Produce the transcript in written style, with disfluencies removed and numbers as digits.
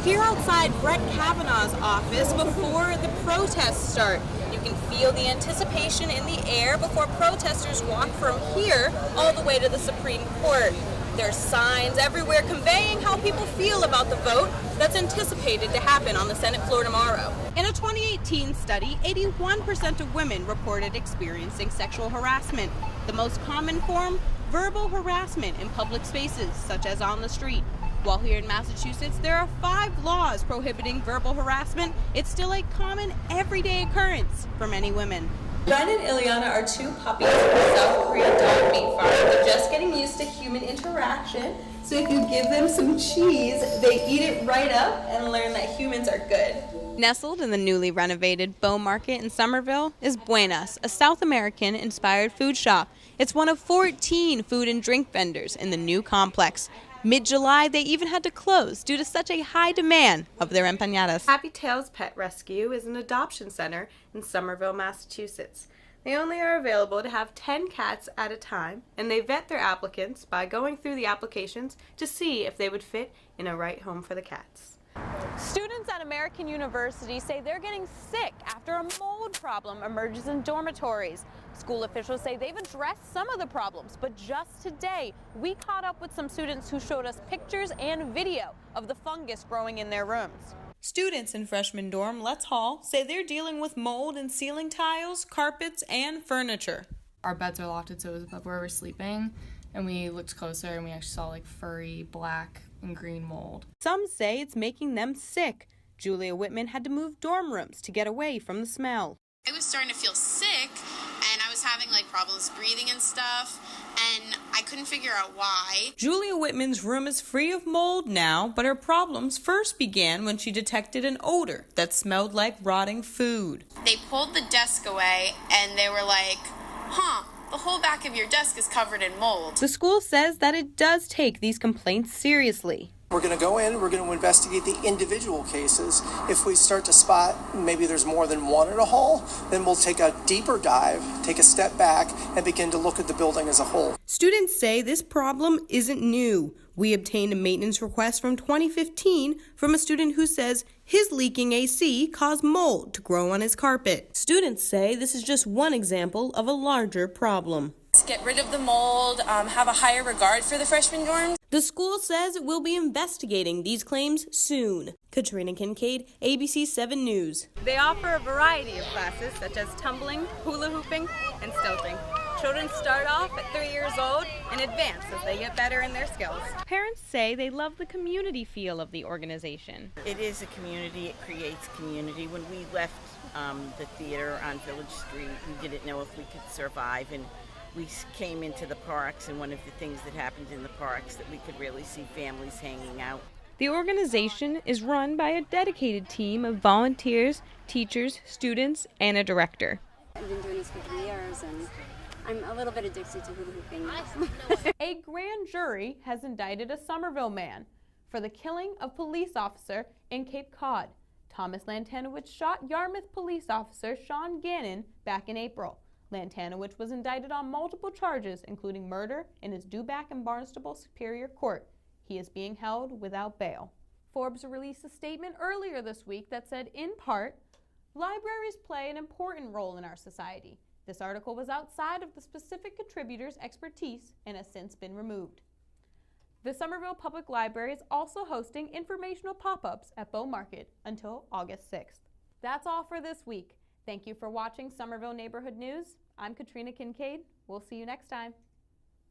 Here outside Brett Kavanaugh's office before the protests start. You can feel the anticipation in the air before protesters walk from here all the way to the Supreme Court. There's signs everywhere conveying how people feel about the vote that's anticipated to happen on the Senate floor tomorrow. In a 2018 study, 81% of women reported experiencing sexual harassment. The most common form, verbal harassment in public spaces, such as on the street. While here in Massachusetts, there are 5 laws prohibiting verbal harassment, it's still a common, everyday occurrence for many women. Ren and Ileana are 2 puppies from the South Korea dog meat farm. They're just getting used to human interaction. So if you give them some cheese, they eat it right up and learn that humans are good. Nestled in the newly renovated Bow Market in Somerville is Buenas, a South American-inspired food shop. It's one of 14 food and drink vendors in the new complex. Mid-July, they even had to close due to such a high demand of their empanadas. Happy Tails Pet Rescue is an adoption center in Somerville, Massachusetts. They only are available to have 10 cats at a time, and they vet their applicants by going through the applications to see if they would fit in a right home for the cats. Students at American University say they're getting sick after a mold problem emerges in dormitories. School officials say they've addressed some of the problems, but just today, we caught up with some students who showed us pictures and video of the fungus growing in their rooms. Students in freshman dorm Letts Hall say they're dealing with mold in ceiling tiles, carpets, and furniture. Our beds are lofted, so it was above where we're sleeping, and we looked closer and we actually saw like furry black and green mold. Some say it's making them sick. Julia Whitman had to move dorm rooms to get away from the smell. I was starting to feel sick, and I was having like problems breathing and stuff, and I couldn't figure out why. Julia Whitman's room is free of mold now, but her problems first began when she detected an odor that smelled like rotting food. They pulled the desk away, and they were like, the whole back of your desk is covered in mold. The school says that it does take these complaints seriously. We're going to go in, we're going to investigate the individual cases. If we start to spot maybe there's more than one in a hall, then we'll take a deeper dive, take a step back, and begin to look at the building as a whole. Students say this problem isn't new. We obtained a maintenance request from 2015 from a student who says his leaking AC caused mold to grow on his carpet. Students say this is just one example of a larger problem. Get rid of the mold, have a higher regard for the freshman dorms. The school says it will be investigating these claims soon. Katrina Kincade, ABC 7 News. They offer a variety of classes such as tumbling, hula hooping, and stilting. Children start off at 3 years old and advance as they get better in their skills. Parents say they love the community feel of the organization. It is a community, it creates community. When we left the theater on Village Street, we didn't know if we could survive, and we came into the parks, and one of the things that happened in the parks that we could really see families hanging out. The organization is run by a dedicated team of volunteers, teachers, students, and a director. I've been doing this for 3 years, and I'm a little bit addicted to hula hooping. A grand jury has indicted a Somerville man for the killing of police officer in Cape Cod. Thomas Lantanowicz shot Yarmouth police officer Sean Gannon back in April. Lantanowicz was indicted on multiple charges, including murder, in his Dewback and Barnstable Superior Court. He is being held without bail. Forbes released a statement earlier this week that said, in part, libraries play an important role in our society. This article was outside of the specific contributor's expertise and has since been removed. The Somerville Public Library is also hosting informational pop-ups at Bow Market until August 6th. That's all for this week. Thank you for watching Somerville Neighborhood News. I'm Katrina Kincade. We'll see you next time.